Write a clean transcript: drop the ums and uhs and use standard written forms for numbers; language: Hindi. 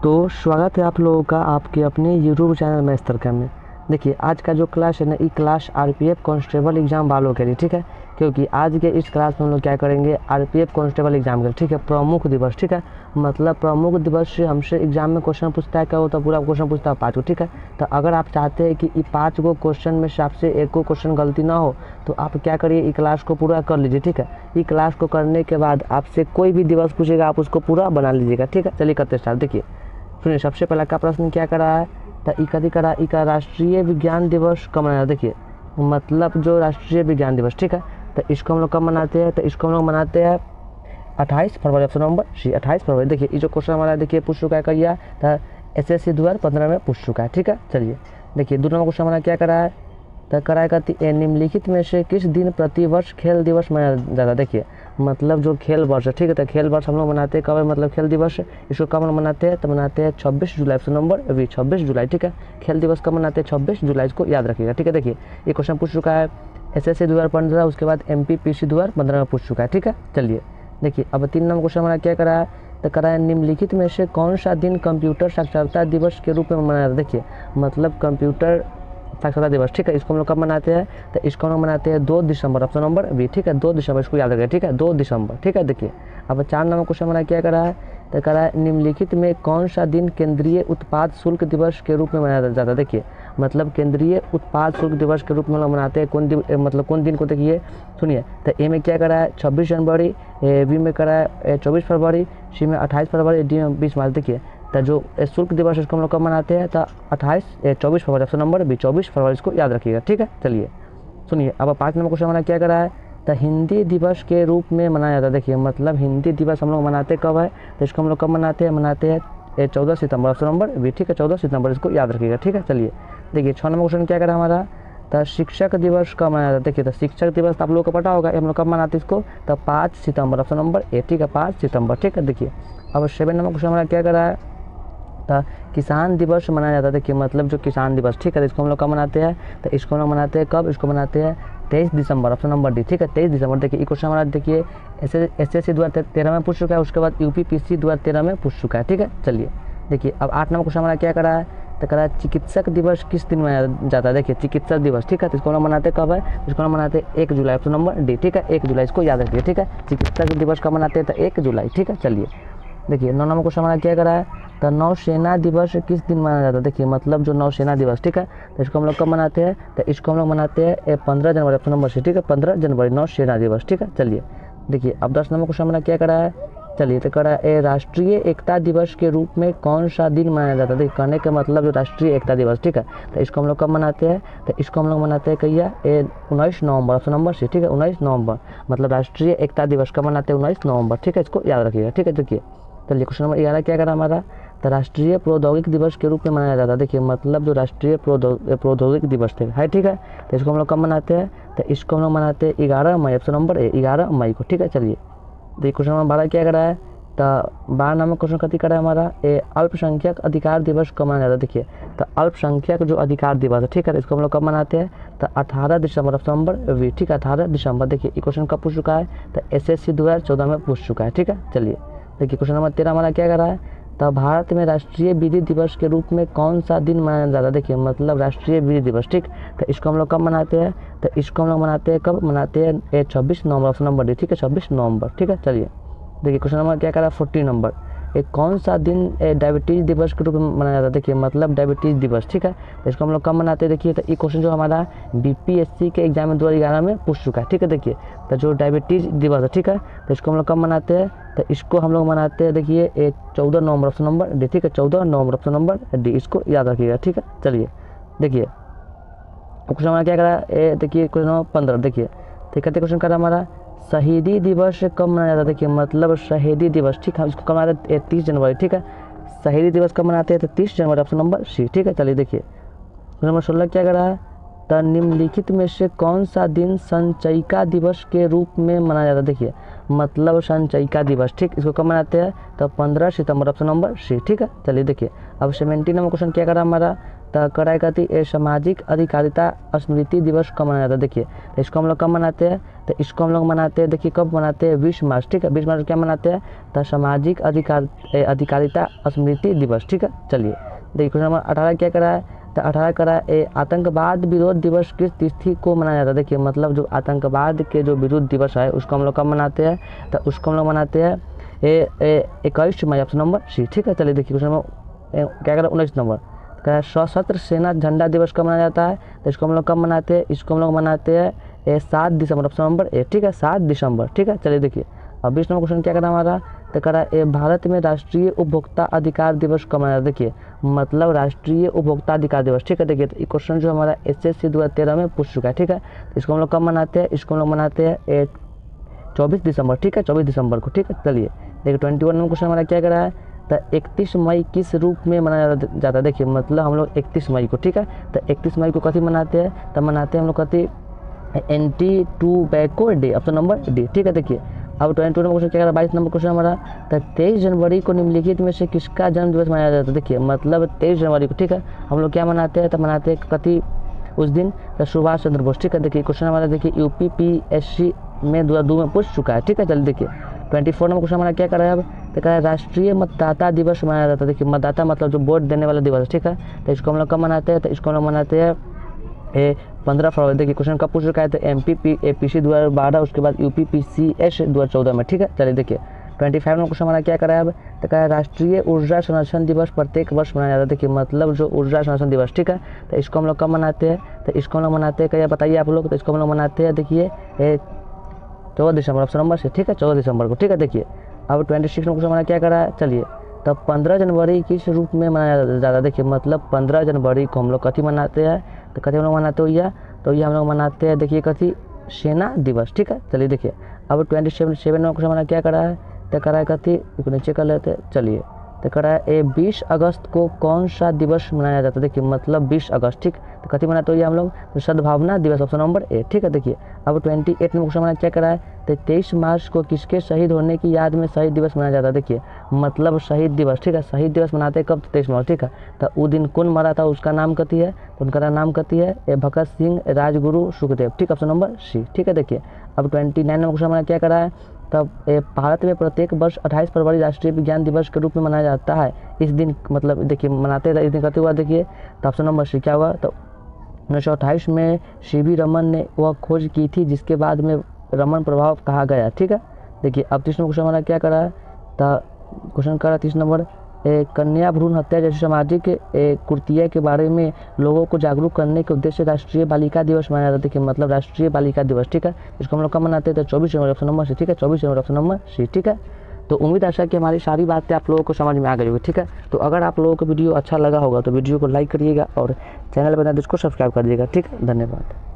तो स्वागत है आप लोगों का आपके अपने यूट्यूब चैनल मैस्टर का में। देखिए आज का जो क्लास है ना, ये क्लास आरपीएफ कांस्टेबल एग्ज़ाम वालों के लिए, ठीक है। क्योंकि आज के इस क्लास में हम लोग क्या करेंगे, आरपीएफ कांस्टेबल एग्जाम के लिए, ठीक है। प्रमुख दिवस, ठीक है। मतलब प्रमुख दिवस से हमसे एग्जाम में क्वेश्चन पूछता है, क्या होता है, पूरा क्वेश्चन पूछता है 5 को, ठीक है। तो अगर आप चाहते हैं कि ये 5 को क्वेश्चन में से आपसे एक को क्वेश्चन गलती ना हो, तो आप क्या करिए, ये क्लास को पूरा कर लीजिए, ठीक है। ये क्लास को करने के बाद आपसे कोई भी दिवस पूछेगा, आप उसको पूरा बना लीजिएगा, ठीक है। चलिए करते स्टार्ट। देखिए सुनिए, सबसे पहला का प्रश्न क्या करा है, तो इकदी करा इका राष्ट्रीय विज्ञान दिवस कब मनाया। देखिए मतलब जो राष्ट्रीय विज्ञान दिवस, ठीक है, तो इसको हम लोग कब मनाते हैं, तो इसको हम लोग मनाते हैं 28 फरवरी, ऑप्शन नंबर सी 28 फरवरी। देखिए ये जो क्वेश्चन हमारा देखिए पूछ चुका है कहिया, तो SSC 2015 में पूछ चुका है, ठीक है। चलिए देखिए दूसरा क्वेश्चन हमारा क्या करा है, तो कराए का निम्नलिखित में से किस दिन प्रतिवर्ष खेल दिवस मनाया जाता है। देखिए मतलब जो खेल वर्ष है, ठीक है, तो खेल वर्ष हम लोग मनाते हैं कब है, मतलब खेल दिवस इसको कब हम मनाते हैं, तो मनाते हैं 26 जुलाई, ऑप्शन नंबर अभी 26 जुलाई, ठीक है। खेल दिवस कब मनाते हैं, 26 जुलाई, इसको याद रखिएगा, ठीक है। देखिए ये क्वेश्चन पूछ चुका है SSC 2015, उसके बाद MPPC 2015 में पूछ चुका है, ठीक है। चलिए देखिए अब 3 नंबर क्वेश्चन हमारा क्या करा है, तो करा है निम्नलिखित में से कौन सा दिन कंप्यूटर साक्षरता दिवस के रूप में मनाया जाता है। देखिए मतलब कंप्यूटर साक्षरता दिवस, ठीक है, इसको हम लोग कब मनाते हैं, तो इसको हम लोग मनाते हैं 2 दिसंबर, ऑप्शन नंबर बी, ठीक है। 2 दिसंबर, इसको याद रखिए, ठीक है, 2 दिसंबर, ठीक है। देखिए अब 4 नंबर क्वेश्चन हमारा क्या करा है, तो करा है निम्नलिखित में कौन सा दिन केंद्रीय उत्पाद शुल्क दिवस के रूप में मनाया जाता है। देखिए मतलब केंद्रीय उत्पाद शुल्क दिवस के रूप में हम लोग मनाते हैं कौन दिन, मतलब कौन दिन को, देखिए सुनिए, तो ए में क्या करा है 26 जनवरी, बी में करा है 24 फरवरी, सी में 28 फरवरी, डी में 20 मार्च। देखिए तो जो शुल्क दिवस इसको हम लोग कब मनाते हैं, तो 24 फरवरी, ऑप्शन नंबर बी 24 फरवरी, इसको याद रखिएगा, ठीक है। चलिए सुनिए अब 5 नंबर क्वेश्चन हमारा क्या करा है, तो हिंदी दिवस के रूप में मनाया जाता है। देखिए मतलब हिंदी दिवस हम लोग मनाते कब है, तो इसको हम लोग कब मनाते हैं 14 सितंबर, ऑप्शन नंबर बी, ठीक है, 14 सितंबर, इसको याद रखिएगा, ठीक है। चलिए देखिए 6 नंबर क्वेश्चन क्या करा हमारा, तो शिक्षक दिवस कब मनाया जाता है। देखिए तो शिक्षक दिवस आप लोगों को पता होगा, हम लोग कब मनाते हैं इसको, तो 5 सितंबर, ऑप्शन नंबर ए, ठीक है, 5 सितंबर, ठीक है। देखिए अब 7 नंबर क्वेश्चन हमारा क्या करा है, तो किसान दिवस मनाया जाता है। देखिए मतलब जो किसान दिवस, ठीक है, इसको हम लोग कब मनाते हैं, तो इसको हम लोग मनाते हैं कब, इसको मनाते हैं 23 दिसंबर, ऑप्शन नंबर डी, ठीक है, 23 दिसंबर। देखिए ये क्वेश्चन हमारा देखिए SSC 2013 में पूछ चुका है, उसके बाद UPPC 2013 में पूछ चुका है, ठीक है। चलिए देखिए अब 8 नंबर क्वेश्चन हमारा क्या करा है, तो करा चिकित्सक दिवस किस दिन मनाया जाता है। देखिए चिकित्सक दिवस, ठीक है, तो इसको हम लोग मनाते कब है, इसको हम मनाते 1 जुलाई, ऑप्शन नंबर डी, ठीक है, 1 जुलाई, इसको याद रखिए, ठीक है। चिकित्सक दिवस कब मनाते हैं, तो 1 जुलाई, ठीक है। चलिए देखिए 9 नंबर क्वेश्चन हमारा क्या करा है, तो नौसेना दिवस किस दिन मनाया जाता है। देखिए मतलब जो नौसेना दिवस, ठीक है, तो इसको हम लोग कब मनाते हैं, तो इसको हम लोग मनाते हैं 15 जनवरी, ऑप्शन नंबर सी, ठीक है, 15 जनवरी नौसेना दिवस, ठीक है। चलिए देखिए अब 10 नंबर क्वेश्चन हमारा क्या करा है, चलिए तो करा है राष्ट्रीय एकता दिवस के रूप में कौन सा दिन मनाया जाता है। देखिए कहने का मतलब जो राष्ट्रीय एकता दिवस, ठीक है, तो इसको हम लोग कब मनाते हैं, तो इसको हम लोग मनाते हैं कहिया 19 नवंबर, ऑप्शन नंबर सी, ठीक है, 19 नवंबर, मतलब राष्ट्रीय एकता दिवस कब मनाते हैं 19 नवंबर, ठीक है, इसको याद रखिएगा, ठीक है। देखिए चलिए क्वेश्चन नंबर 11 क्या करा हमारा, तो राष्ट्रीय प्रौद्योगिक दिवस के रूप में मनाया जाता है। देखिए मतलब जो राष्ट्रीय प्रौद्योगिक दिवस थे है, ठीक है, तो इसको हम लोग कब मनाते हैं, तो इसको हम लोग मनाते हैं 11 मई, ऑप्शन नंबर ए 11 मई को, ठीक है। चलिए देखिए क्वेश्चन नंबर 12 क्या करा है, तो 12 नंबर क्वेश्चन कथी करा है हमारा, अल्पसंख्यक अधिकार दिवस कब मनाया जाता है। देखिए तो अल्पसंख्यक जो अधिकार दिवस है, ठीक है, इसको हम लोग कब मनाते हैं, तो 18 दिसंबर, ऑप्शन नंबर वी, ठीक है, 18 दिसंबर। देखिए ये क्वेश्चन कब पूछ चुका है, तो SSC 2014 में पूछ चुका है, ठीक है। चलिए देखिए क्वेश्चन नंबर 13 हमारा क्या करा है, तो भारत में राष्ट्रीय विधि दिवस के रूप में कौन सा दिन मनाया जाता है। देखिए मतलब राष्ट्रीय विधि दिवस, ठीक, तो इसको हम लोग कब मनाते हैं, तो इसको हम लोग मनाते हैं कब, मनाते हैं 26 नवंबर, ऑप्शन नंबर डी, ठीक है, 26 नवंबर, ठीक है। चलिए देखिए क्वेश्चन नंबर क्या करा 14 नंबर, कौन सा दिन डायबिटीज़ दिवस के रूप में मनाया जाता है। देखिए मतलब डायबिटीज़ दिवस, ठीक है, तो इसको हम लोग कब मनाते हैं। देखिए तो ये क्वेश्चन जो हमारा BPSC के एग्जाम में 2011 में पूछ चुका है, ठीक है। देखिए तो जो डायबिटीज़ दिवस है, ठीक है, तो इसको हम लोग कब मनाते हैं, तो इसको हम लोग मनाते हैं देखिए 14 नवंबर, ऑप्शन नंबर डी, ठीक है, 14 नवंबर, ऑप्शन नंबर डी, इसको याद रखिएगा, ठीक है। चलिए देखिए क्वेश्चन हमारा क्या करा, देखिए क्वेश्चन नंबर 15, देखिए ठीक है, क्वेश्चन करा हमारा शहीदी दिवस कब मनाया जाता है। देखिए मतलब शहीदी दिवस, ठीक है, इसको कब मनाते हैं 30 जनवरी, ठीक है, शहीदी दिवस कब मनाते हैं, तो 30 जनवरी, ऑप्शन नंबर सी, ठीक है। चलिए देखिए नंबर 16 क्या करा है, तो निम्नलिखित में से कौन सा दिन संचयिका दिवस के रूप में मनाया जाता है। देखिए मतलब संचयिका दिवस, ठीक, इसको कब मनाते हैं, तो 15 सितंबर, ऑप्शन नंबर सी, ठीक है। चलिए देखिए अब 17 नंबर क्वेश्चन क्या करा हमारा, तो कराए कहती ये सामाजिक अधिकारिता स्मृति दिवस कब मनाया जाता है। देखिए तो इसको हम लोग कब मनाते हैं, तो इसको हम लोग मनाते हैं, देखिए कब मनाते हैं 20 मार्च, ठीक है। 20 मार्च क्या मनाते हैं, तो सामाजिक अधिकारिता स्मृति दिवस, ठीक है। चलिए देखिए क्वेश्चन नंबर 18 क्या करा है, तो 18 करा आतंकवाद विरोध दिवस किस तिथि को मनाया जाता है। देखिए मतलब जो आतंकवाद के जो विरोध दिवस है उसको हम लोग कब मनाते हैं, तो उसको हम लोग मनाते हैं 21 मई, ऑप्शन नंबर सी, ठीक है। चलिए देखिए क्वेश्चन नंबर क्या करा 19 नंबर का सशस्त्र सेना झंडा दिवस कब मनाया जाता है, तो इसको हम लोग कब मनाते हैं, इसको हम लोग मनाते हैं 7 दिसंबर, ऑप्शन नंबर ए, ठीक है 7 दिसंबर, ठीक है। चलिए देखिए अब 20 नंबर क्वेश्चन क्या करा हमारा, तो करा भारत में राष्ट्रीय उपभोक्ता अधिकार दिवस कब मनाया जाता है। देखिए मतलब राष्ट्रीय उपभोक्ता अधिकार दिवस, ठीक है। देखिए तो ये क्वेश्चन जो हमारा SSC 2013 में पूछ चुका है, ठीक है। तो इसको हम लोग कब मनाते हैं, इसको हम लोग मनाते हैं 24 दिसंबर, ठीक है 24 दिसंबर को, ठीक है। चलिए देखिए 21 नंबर क्वेश्चन हमारा क्या करा है, तो 31 मई किस रूप में मनाया जाता है। देखिए मतलब हम लोग 31 मई को, ठीक है। तो 31 मई को कथी मनाते हैं, तो मनाते हैं हम लोग कथी anti tobacco day, option number D, ठीक है। देखिए अब 22 नंबर क्वेश्चन क्या करा 22 नंबर क्वेश्चन हमारा, तो 23 जनवरी को निम्नलिखित में से किसका जन्म दिवस मनाया जाता है। देखिए मतलब 23 जनवरी को, ठीक है, हम लोग क्या मनाते हैं, तो मनाते हैं कथी उस दिन, तो सुभाष चंद्र बोस, ठीक है। देखिए क्वेश्चन हमारा देखिए UPPSC में 2002 में पूछ चुका है, ठीक है। चलिए देखिए 24 नंबर क्वेश्चन हमारा क्या करा है अब, तो कहा राष्ट्रीय मतदाता दिवस मनाया जाता है। देखिए मतदाता मतलब जो वोट देने वाला दिवस, ठीक है। तो इसको हम लोग कब मनाते हैं, तो इसको हम लोग मनाते हैं 15 फरवरी। देखिए क्वेश्चन कब पूछ रखा है, तो MPPAPC 2012, उसके बाद UPPCS 2014 में, ठीक है। चलिए देखिए 25 नंबर क्वेश्चन हमारा क्या करा है अब, तो कहा राष्ट्रीय ऊर्जा संरक्षण दिवस प्रत्येक वर्ष मनाया जाता है। देखिए मतलब जो ऊर्जा संरक्षण दिवस, ठीक है। तो इसको हम लोग कब मनाते हैं, तो इसको हम लोग मनाते हैं क्या बताइए आप लोग, तो इसको हम लोग मनाते हैं देखिए 14 दिसंबर, ऑप्शन नंबर से, ठीक है 14 दिसंबर को, ठीक है। देखिए अब 26 नंबर क्वेश्चन हमारा क्या करा है, चलिए तब 15 जनवरी किस रूप में मनाया जाता है। देखिए मतलब 15 जनवरी को हम लोग कथी मनाते हैं, तो कथी हम लोग मनाते हो या, तो ये हम लोग मनाते हैं देखिए कथी सेना दिवस, ठीक है। चलिए देखिए अब 27 नंबर क्वेश्चन हमारा क्या करा है, तो करा है कथी नीचे कर लेते हैं। चलिए तो करा है 20 अगस्त को कौन सा दिवस मनाया जाता है। देखिए मतलब 20 अगस्त, ठीक, तो कथी मनाते हो ये हम लोग, तो सद्भावना दिवस, ऑप्शन नंबर ए, ठीक है। देखिए अब 28 में क्वेश्चन हमारा क्या करा है, तो 23 मार्च को किसके शहीद होने की याद में शहीद दिवस मनाया जाता है। देखिए मतलब शहीद दिवस, ठीक है, शहीद दिवस मनाते हैं कब, 23 मार्च, ठीक है। तो वो दिन कौन मरा था उसका नाम कथी है, तो उनका नाम कथी है भगत सिंह राजगुरु सुखदेव, ठीक, ऑप्शन नंबर सी, ठीक है। देखिए अब 29 में क्वेश्चन हमारा क्या करा है, तब भारत में प्रत्येक वर्ष 28 फरवरी राष्ट्रीय विज्ञान दिवस के रूप में मनाया जाता है। इस दिन मतलब देखिए मनाते हैं, इस दिन करते हुआ देखिए, तो ऑप्शन नंबर सी क्या हुआ, तो 1928 में CV रमन ने वह खोज की थी जिसके बाद में रमन प्रभाव कहा गया, ठीक है। देखिए अब 30 नंबर क्वेश्चन हमारा क्या करा है, तो क्वेश्चन करा 30 नंबर कन्या भ्रूण हत्या जैसी सामाजिक कुरीतियों के बारे में लोगों को जागरूक करने के उद्देश्य से राष्ट्रीय बालिका दिवस मनाया जाता है। देखिए मतलब राष्ट्रीय बालिका दिवस, ठीक है, इसको हम लोग कब मनाते हैं, तो 24 जनवरी, ऑप्शन नंबर सी, ठीक है 24 जनवरी, ऑप्शन नंबर सी, ठीक है। तो उम्मीद आशा कि हमारी सारी बातें आप लोगों को समझ में आ गई होगी, ठीक है। तो अगर आप लोगों को वीडियो अच्छा लगा होगा तो वीडियो को लाइक करिएगा और चैनल बना तो इसको सब्सक्राइब कर दीजिएगा, ठीक है। धन्यवाद।